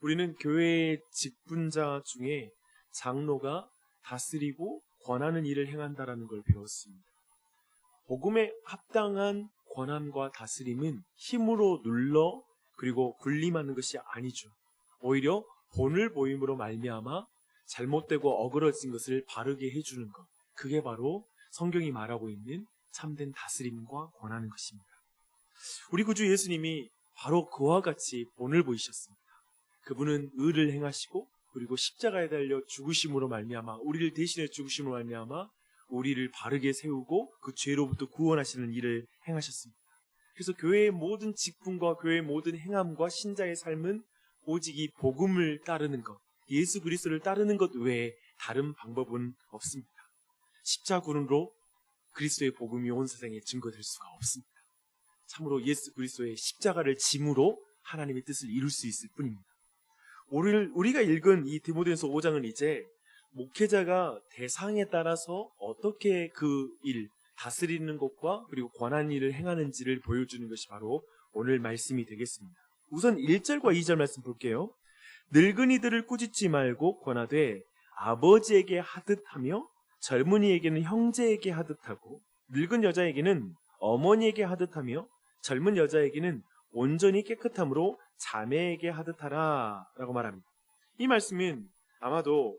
우리는 교회의 직분자 중에 장로가 다스리고 권하는 일을 행한다라는 걸 배웠습니다. 복음에 합당한 권함과 다스림은 힘으로 눌러 그리고 군림하는 것이 아니죠. 오히려 본을 보임으로 말미암아 잘못되고 어그러진 것을 바르게 해주는 것, 그게 바로 성경이 말하고 있는 참된 다스림과 권하는 것입니다. 우리 구주 예수님이 바로 그와 같이 본을 보이셨습니다. 그분은 의를 행하시고 그리고 십자가에 달려 죽으심으로 말미암아, 우리를 대신해 죽으심으로 말미암아 우리를 바르게 세우고 그 죄로부터 구원하시는 일을 행하셨습니다. 그래서 교회의 모든 직분과 교회의 모든 행함과 신자의 삶은 오직 이 복음을 따르는 것, 예수 그리스도를 따르는 것 외에 다른 방법은 없습니다. 십자군으로 그리스도의 복음이 온 세상에 증거될 수가 없습니다. 참으로 예수 그리스도의 십자가를 짐으로 하나님의 뜻을 이룰 수 있을 뿐입니다. 우리가 읽은 이 디모데전서 5장은 이제 목회자가 대상에 따라서 어떻게 그 일, 다스리는 것과 그리고 권한 일을 행하는지를 보여주는 것이 바로 오늘 말씀이 되겠습니다. 우선 1절과 2절 말씀 볼게요. 늙은이들을 꾸짖지 말고 권하되 아버지에게 하듯 하며 젊은이에게는 형제에게 하듯 하고 늙은 여자에게는 어머니에게 하듯 하며 젊은 여자에게는 온전히 깨끗함으로 자매에게 하듯 하라 라고 말합니다. 이 말씀은 아마도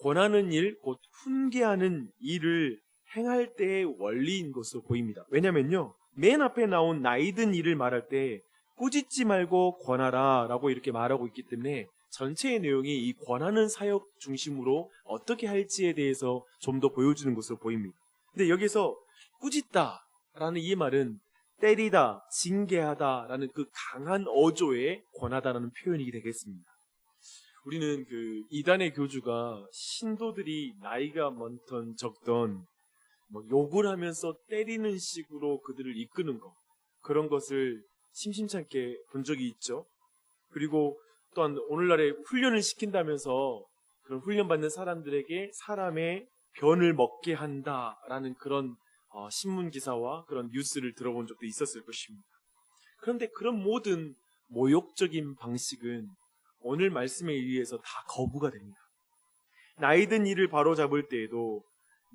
권하는 일, 곧 훈계하는 일을 행할 때의 원리인 것으로 보입니다. 왜냐면요, 맨 앞에 나온 나이든 일을 말할 때 꾸짖지 말고 권하라 라고 이렇게 말하고 있기 때문에 전체의 내용이 이 권하는 사역 중심으로 어떻게 할지에 대해서 좀 더 보여주는 것으로 보입니다. 근데 여기서 꾸짖다 라는 이 말은 때리다, 징계하다 라는 그 강한 어조에 권하다라는 표현이 되겠습니다. 우리는 그 이단의 교주가 신도들이 나이가 많던 적던 욕을 하면서 때리는 식으로 그들을 이끄는 것, 그런 것을 심심찮게 본 적이 있죠. 그리고 또한 오늘날에 훈련을 시킨다면서 그런 훈련받는 사람들에게 사람의 변을 먹게 한다라는 그런 신문 기사와 그런 뉴스를 들어본 적도 있었을 것입니다. 그런데 그런 모든 모욕적인 방식은 오늘 말씀에 의해서 다 거부가 됩니다. 나이든 일을 바로잡을 때에도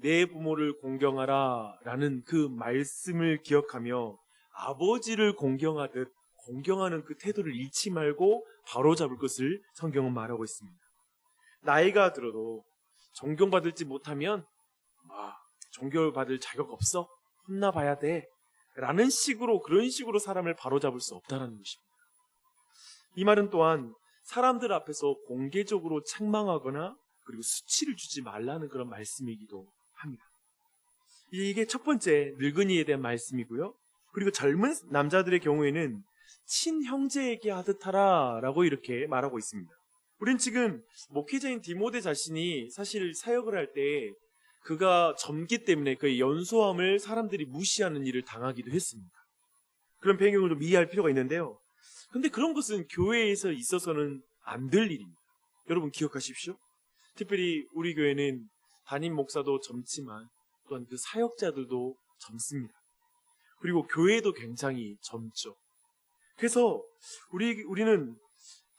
내 부모를 공경하라 라는 그 말씀을 기억하며 아버지를 공경하듯 공경하는 그 태도를 잃지 말고 바로잡을 것을 성경은 말하고 있습니다. 나이가 들어도 존경받을지 못하면 존경받을 자격 없어? 혼나봐야 돼 라는 식으로, 그런 식으로 사람을 바로잡을 수 없다는 것입니다. 이 말은 또한 사람들 앞에서 공개적으로 책망하거나 그리고 수치를 주지 말라는 그런 말씀이기도 합니다. 이게 첫 번째 늙은이에 대한 말씀이고요. 그리고 젊은 남자들의 경우에는 친형제에게 하듯 하라 라고 이렇게 말하고 있습니다. 우린 지금 목회자인 디모데 자신이 사실 사역을 할 때 그가 젊기 때문에 그의 연소함을 사람들이 무시하는 일을 당하기도 했습니다. 그런 배경을 좀 이해할 필요가 있는데요. 근데 그런 것은 교회에서 있어서는 안 될 일입니다. 여러분 기억하십시오. 특별히 우리 교회는 담임 목사도 젊지만 또한 그 사역자들도 젊습니다. 그리고 교회도 굉장히 젊죠. 그래서 우리는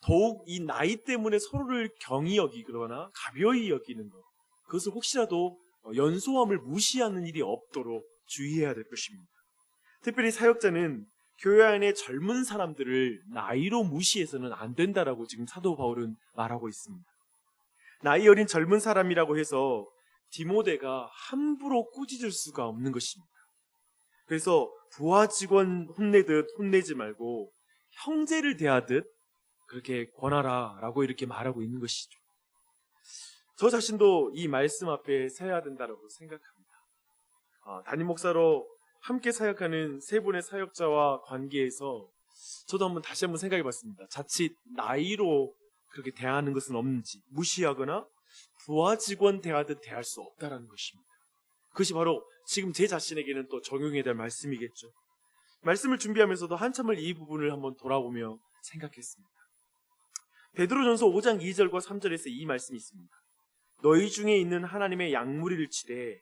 더욱 이 나이 때문에 서로를 경히 여기거나 가벼이 여기는 것, 그것을 혹시라도 연소함을 무시하는 일이 없도록 주의해야 될 것입니다. 특별히 사역자는 교회 안에 젊은 사람들을 나이로 무시해서는 안 된다라고 지금 사도 바울은 말하고 있습니다. 나이 어린 젊은 사람이라고 해서 디모데가 함부로 꾸짖을 수가 없는 것입니다. 그래서 부하 직원 혼내듯 혼내지 말고 형제를 대하듯 그렇게 권하라 라고 이렇게 말하고 있는 것이죠. 저 자신도 이 말씀 앞에 서야 된다고 생각합니다. 담임 목사로 함께 사역하는 세 분의 사역자와 관계에서 저도 다시 한번 생각해 봤습니다. 자칫 나이로 그렇게 대하는 것은 없는지, 무시하거나 부하 직원 대하듯 대할 수 없다는 것입니다. 그것이 바로 지금 제 자신에게는 또 적용해야 될 말씀이겠죠. 말씀을 준비하면서도 한참을 이 부분을 한번 돌아보며 생각했습니다. 베드로전서 5장 2절과 3절에서 이 말씀이 있습니다. 너희 중에 있는 하나님의 양무리를 치되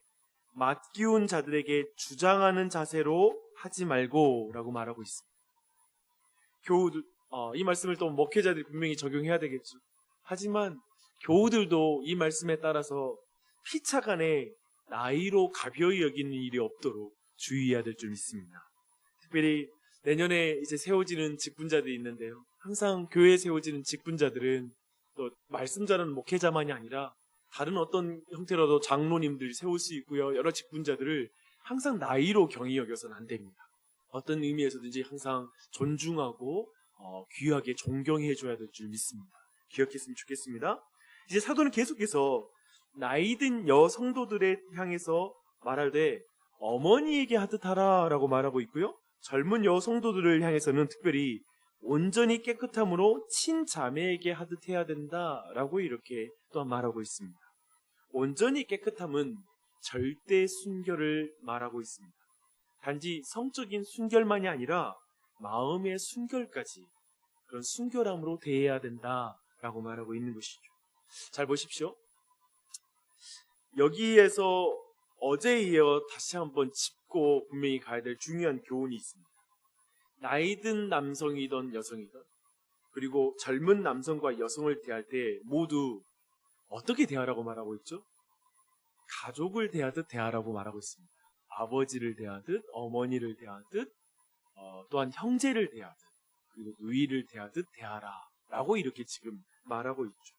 맡기운 자들에게 주장하는 자세로 하지 말고 라고 말하고 있습니다. 교우들, 이 말씀을 또 목회자들이 분명히 적용해야 되겠죠. 하지만 교우들도 이 말씀에 따라서 피차간에 나이로 가벼이 여기는 일이 없도록 주의해야 될 줄 믿습니다. 특별히 내년에 이제 세워지는 직분자들이 있는데요. 항상 교회에 세워지는 직분자들은 또 말씀 전하는 목회자만이 아니라 다른 어떤 형태로도 장로님들 세울 수 있고요. 여러 직분자들을 항상 나이로 경히 여겨서는 안 됩니다. 어떤 의미에서든지 항상 존중하고 귀하게 존경해 줘야 될 줄 믿습니다. 기억했으면 좋겠습니다. 이제 사도는 계속해서 나이든 여성도들에 향해서 말할 때 어머니에게 하듯 하라라고 말하고 있고요. 젊은 여성도들을 향해서는 특별히 온전히 깨끗함으로 친자매에게 하듯 해야 된다라고 이렇게 또한 말하고 있습니다. 온전히 깨끗함은 절대 순결을 말하고 있습니다. 단지 성적인 순결만이 아니라 마음의 순결까지 그런 순결함으로 대해야 된다라고 말하고 있는 것이죠. 잘 보십시오. 여기에서 어제에 이어 다시 한번 짚고 분명히 가야 될 중요한 교훈이 있습니다. 나이든 남성이든 여성이든 그리고 젊은 남성과 여성을 대할 때 모두 어떻게 대하라고 말하고 있죠? 가족을 대하듯 대하라고 말하고 있습니다. 아버지를 대하듯 어머니를 대하듯 또한 형제를 대하듯 그리고 누이를 대하듯 대하라 라고 이렇게 지금 말하고 있죠.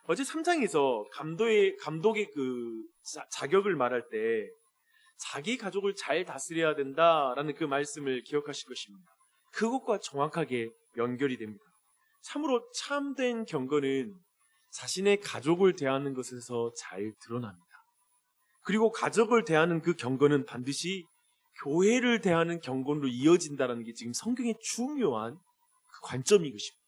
어제 3장에서 감독의 그 자격을 말할 때 자기 가족을 잘 다스려야 된다라는 그 말씀을 기억하실 것입니다. 그것과 정확하게 연결이 됩니다. 참으로 참된 경건은 자신의 가족을 대하는 것에서 잘 드러납니다. 그리고 가족을 대하는 그 경건은 반드시 교회를 대하는 경건으로 이어진다는 게 지금 성경의 중요한 그 관점인 것입니다.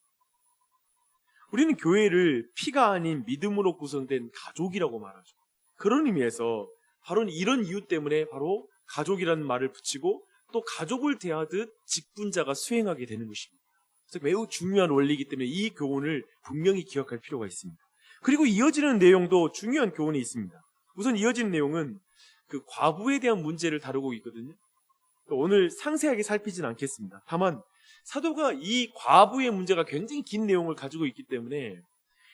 우리는 교회를 피가 아닌 믿음으로 구성된 가족이라고 말하죠. 그런 의미에서 바로 이런 이유 때문에 바로 가족이라는 말을 붙이고 또 가족을 대하듯 직분자가 수행하게 되는 것입니다. 그래서 매우 중요한 원리이기 때문에 이 교훈을 분명히 기억할 필요가 있습니다. 그리고 이어지는 내용도 중요한 교훈이 있습니다. 우선 이어지는 내용은 그 과부에 대한 문제를 다루고 있거든요. 오늘 상세하게 살피진 않겠습니다. 다만 사도가 이 과부의 문제가 굉장히 긴 내용을 가지고 있기 때문에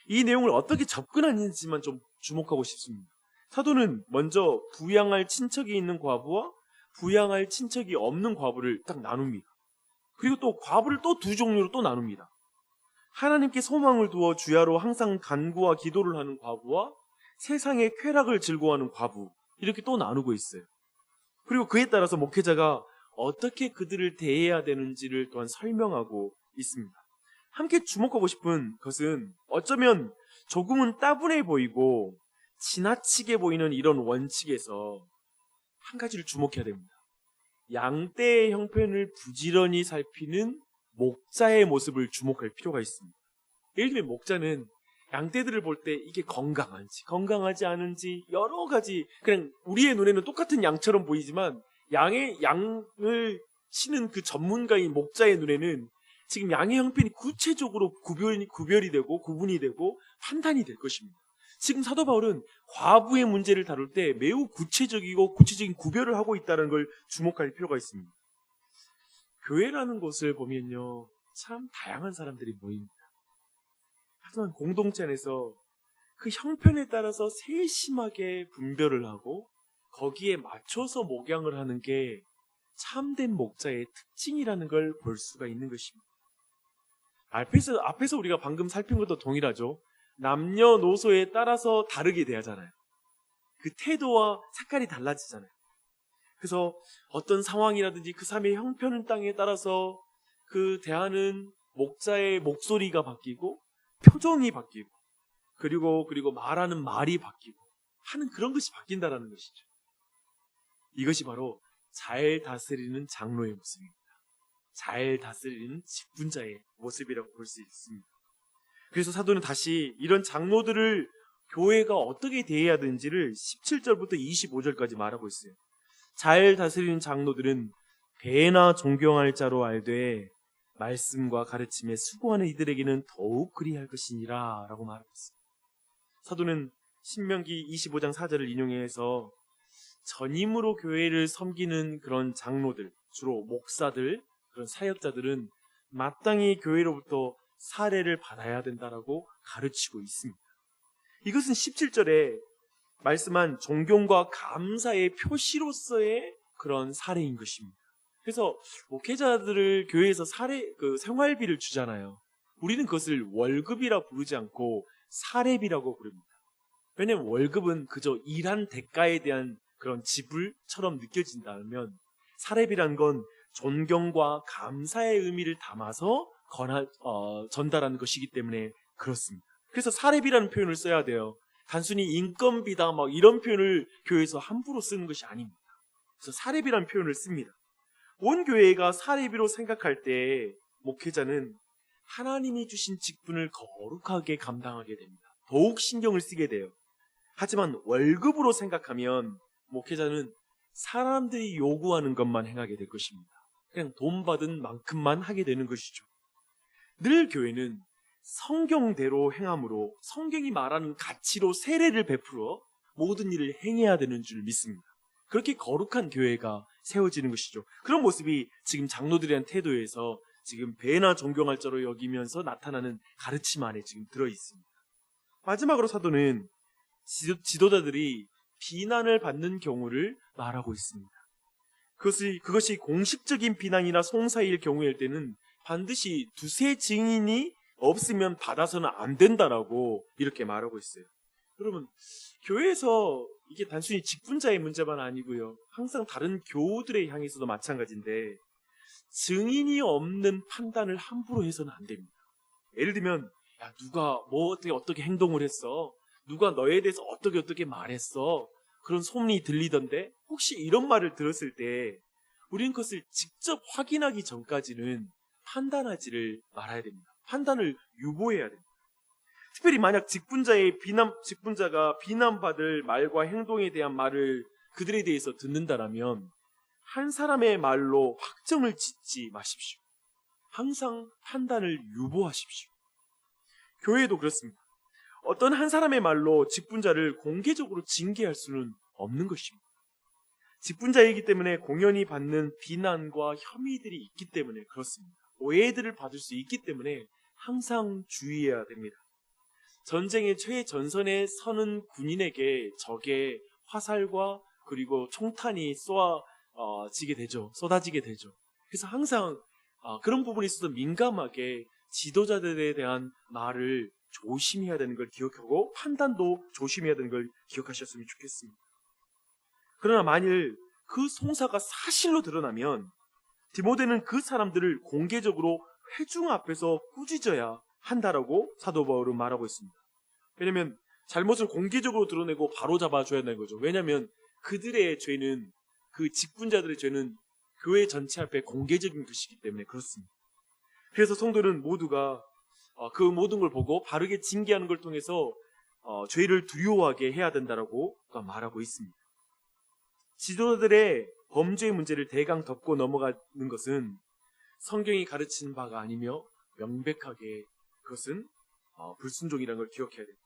이 내용을 어떻게 접근하는지만 좀 주목하고 싶습니다. 사도는 먼저 부양할 친척이 있는 과부와 부양할 친척이 없는 과부를 딱 나눕니다. 그리고 또 과부를 또 두 종류로 또 나눕니다. 하나님께 소망을 두어 주야로 항상 간구와 기도를 하는 과부와 세상의 쾌락을 즐거워하는 과부 이렇게 또 나누고 있어요. 그리고 그에 따라서 목회자가 어떻게 그들을 대해야 되는지를 또한 설명하고 있습니다. 함께 주목하고 싶은 것은 어쩌면 조금은 따분해 보이고 지나치게 보이는 이런 원칙에서 한 가지를 주목해야 됩니다. 양떼의 형편을 부지런히 살피는 목자의 모습을 주목할 필요가 있습니다. 예를 들면 목자는 양떼들을 볼 때 이게 건강한지 건강하지 않은지 여러 가지 그냥 우리의 눈에는 똑같은 양처럼 보이지만 양을 치는 그 전문가인 목자의 눈에는 지금 양의 형편이 구체적으로 구별이 되고 구분이 되고 판단이 될 것입니다. 지금 사도 바울은 과부의 문제를 다룰 때 매우 구체적인 구별을 하고 있다는 걸 주목할 필요가 있습니다. 교회라는 곳을 보면요 참 다양한 사람들이 모입니다. 하지만 공동체 안에서 그 형편에 따라서 세심하게 분별을 하고 거기에 맞춰서 목양을 하는 게 참된 목자의 특징이라는 걸 볼 수가 있는 것입니다. 앞에서 우리가 방금 살핀 것도 동일하죠. 남녀노소에 따라서 다르게 대하잖아요. 그 태도와 색깔이 달라지잖아요. 그래서 어떤 상황이라든지 그 삶의 형편 땅에 따라서 그 대하는 목자의 목소리가 바뀌고 표정이 바뀌고 그리고 말하는 말이 바뀌고 하는 그런 것이 바뀐다라는 것이죠. 이것이 바로 잘 다스리는 장로의 모습입니다. 잘 다스리는 직분자의 모습이라고 볼 수 있습니다. 그래서 사도는 다시 이런 장로들을 교회가 어떻게 대해야 되는지를 17절부터 25절까지 말하고 있어요. 잘 다스리는 장로들은 배나 존경할 자로 알되 말씀과 가르침에 수고하는 이들에게는 더욱 그리할 것이니라 라고 말하고 있어요. 사도는 신명기 25장 4절을 인용해서 전임으로 교회를 섬기는 그런 장로들, 주로 목사들, 그런 사역자들은 마땅히 교회로부터 사례를 받아야 된다라고 가르치고 있습니다. 이것은 17절에 말씀한 존경과 감사의 표시로서의 그런 사례인 것입니다. 그래서 목회자들을 교회에서 생활비를 주잖아요. 우리는 그것을 월급이라 부르지 않고 사례비라고 부릅니다. 왜냐하면 월급은 그저 일한 대가에 대한 그런 지불처럼 느껴진다면, 사례비란 건 존경과 감사의 의미를 담아서 전달하는 것이기 때문에 그렇습니다. 그래서 사례비라는 표현을 써야 돼요. 단순히 인건비다 이런 표현을 교회에서 함부로 쓰는 것이 아닙니다. 그래서 사례비라는 표현을 씁니다. 온 교회가 사례비로 생각할 때 목회자는 하나님이 주신 직분을 거룩하게 감당하게 됩니다. 더욱 신경을 쓰게 돼요. 하지만 월급으로 생각하면 목회자는 사람들이 요구하는 것만 행하게 될 것입니다. 그냥 돈 받은 만큼만 하게 되는 것이죠. 늘 교회는 성경대로 행함으로, 성경이 말하는 가치로 세례를 베풀어 모든 일을 행해야 되는 줄 믿습니다. 그렇게 거룩한 교회가 세워지는 것이죠. 그런 모습이 지금 장로들에 대한 태도에서 지금 배나 존경할 자로 여기면서 나타나는 가르침 안에 지금 들어있습니다. 마지막으로 사도는 지도자들이 비난을 받는 경우를 말하고 있습니다. 그것이 공식적인 비난이나 송사일 경우일 때는 반드시 두세 증인이 없으면 받아서는 안 된다라고 이렇게 말하고 있어요. 여러분, 교회에서 이게 단순히 직분자의 문제만 아니고요, 항상 다른 교우들에 향해서도 마찬가지인데, 증인이 없는 판단을 함부로 해서는 안 됩니다. 예를 들면, 야, 누가 어떻게 행동을 했어? 누가 너에 대해서 어떻게 말했어? 그런 소문이 들리던데, 혹시 이런 말을 들었을 때 우리는 그것을 직접 확인하기 전까지는 판단하지를 말아야 됩니다. 판단을 유보해야 됩니다. 특별히 만약 직분자가 비난받을 말과 행동에 대한 말을 그들에 대해서 듣는다라면 한 사람의 말로 확정을 짓지 마십시오. 항상 판단을 유보하십시오. 교회도 그렇습니다. 어떤 한 사람의 말로 직분자를 공개적으로 징계할 수는 없는 것입니다. 직분자이기 때문에 공연히 받는 비난과 혐의들이 있기 때문에 그렇습니다. 오해들을 받을 수 있기 때문에 항상 주의해야 됩니다. 전쟁의 최전선에 서는 군인에게 적의 화살과 그리고 총탄이 쏟아지게 되죠. 그래서 항상 그런 부분에 있어서 민감하게 지도자들에 대한 말을 조심해야 되는 걸 기억하고, 판단도 조심해야 되는 걸 기억하셨으면 좋겠습니다. 그러나 만일 그 송사가 사실로 드러나면 디모데는 그 사람들을 공개적으로 회중 앞에서 꾸짖어야 한다라고 사도 바울은 말하고 있습니다. 왜냐하면 잘못을 공개적으로 드러내고 바로 잡아줘야 하는 거죠. 왜냐하면 그들의 죄는, 그 직분자들의 죄는 교회 전체 앞에 공개적인 것이기 때문에 그렇습니다. 그래서 성도는 모두가 그 모든 걸 보고 바르게 징계하는 걸 통해서 죄를 두려워하게 해야 된다라고 말하고 있습니다. 지도자들의 범죄의 문제를 대강 덮고 넘어가는 것은 성경이 가르치는 바가 아니며 명백하게 그것은 불순종이라는 걸 기억해야 됩니다.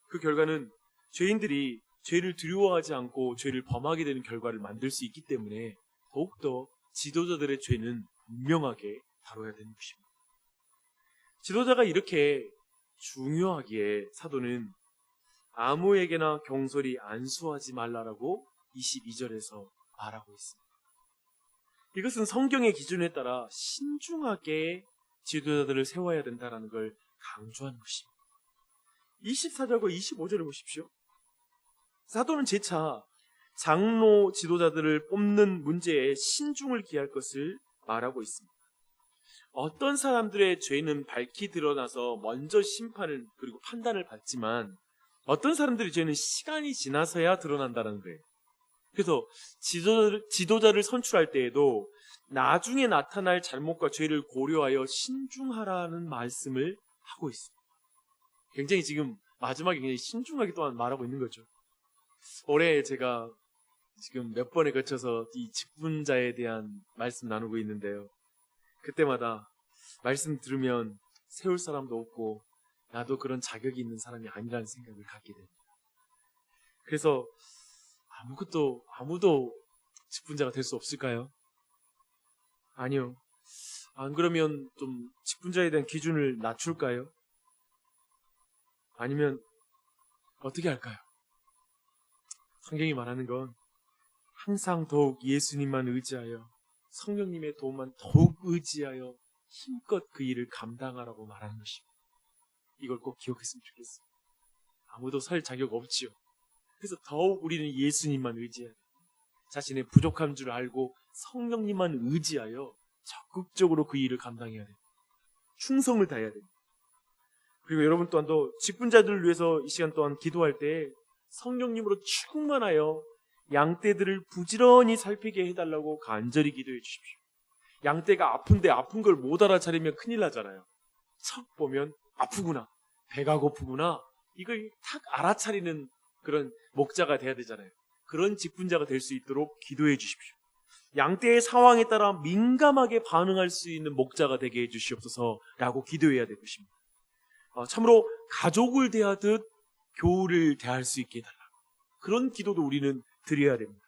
그 결과는 죄인들이 죄를 두려워하지 않고 죄를 범하게 되는 결과를 만들 수 있기 때문에 더욱더 지도자들의 죄는 분명하게 다뤄야 되는 것입니다. 지도자가 이렇게 중요하기에 사도는 아무에게나 경솔히 안수하지 말라라고 22절에서 말하고 있습니다. 이것은 성경의 기준에 따라 신중하게 지도자들을 세워야 된다는 걸 강조하는 것입니다. 24절과 25절을 보십시오. 사도는 재차 장로 지도자들을 뽑는 문제에 신중을 기할 것을 말하고 있습니다. 어떤 사람들의 죄는 밝히 드러나서 먼저 심판을 그리고 판단을 받지만 어떤 사람들의 죄는 시간이 지나서야 드러난다는 거예요. 그래서 지도자를 선출할 때에도 나중에 나타날 잘못과 죄를 고려하여 신중하라는 말씀을 하고 있습니다. 굉장히 지금 마지막에 굉장히 신중하게 또한 말하고 있는 거죠. 올해 제가 지금 몇 번에 걸쳐서 이 직분자에 대한 말씀 나누고 있는데요. 그때마다 말씀 들으면 세울 사람도 없고 나도 그런 자격이 있는 사람이 아니라는 생각을 갖게 됩니다. 그래서 아무도 직분자가 될 수 없을까요? 아니요. 안 그러면 좀 직분자에 대한 기준을 낮출까요? 아니면 어떻게 할까요? 성경이 말하는 건 항상 더욱 예수님만 의지하여 성령님의 도움만 더욱 의지하여 힘껏 그 일을 감당하라고 말하는 것입니다. 이걸 꼭 기억했으면 좋겠어요. 아무도 설 자격 없지요. 그래서 더욱 우리는 예수님만 의지해야 돼요. 자신의 부족한 줄 알고 성령님만 의지하여 적극적으로 그 일을 감당해야 돼요. 충성을 다해야 돼요. 그리고 여러분 또한 또 직분자들을 위해서 이 시간 또한 기도할 때 성령님으로 충만하여 양떼들을 부지런히 살피게 해달라고 간절히 기도해 주십시오. 양떼가 아픈데 아픈 걸 못 알아차리면 큰일 나잖아요. 척 보면 아프구나, 배가 고프구나, 이걸 탁 알아차리는 그런 목자가 돼야 되잖아요. 그런 직분자가 될 수 있도록 기도해 주십시오. 양떼의 상황에 따라 민감하게 반응할 수 있는 목자가 되게 해 주시옵소서라고 기도해야 될 것입니다. 참으로 가족을 대하듯 교우를 대할 수 있게 해달라. 그런 기도도 우리는 드려야 됩니다.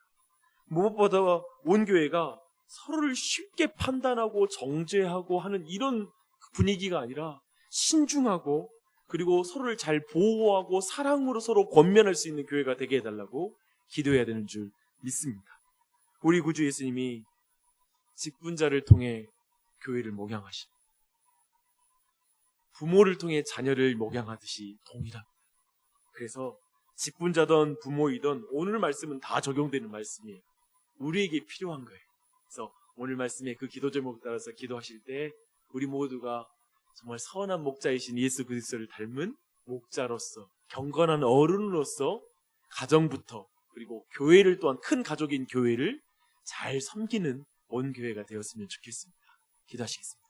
무엇보다 온 교회가 서로를 쉽게 판단하고 정죄하고 하는 이런 분위기가 아니라 신중하고 그리고 서로를 잘 보호하고 사랑으로 서로 권면할 수 있는 교회가 되게 해달라고 기도해야 되는 줄 믿습니다. 우리 구주 예수님이 직분자를 통해 교회를 목양하신, 부모를 통해 자녀를 목양하듯이 동일합니다. 그래서 직분자든 부모이든 오늘 말씀은 다 적용되는 말씀이에요. 우리에게 필요한 거예요. 그래서 오늘 말씀의 그 기도 제목에 따라서 기도하실 때 우리 모두가 정말 선한 목자이신 예수 그리스도를 닮은 목자로서, 경건한 어른으로서 가정부터 그리고 교회를 또한 큰 가족인 교회를 잘 섬기는 온 교회가 되었으면 좋겠습니다. 기도하시겠습니다.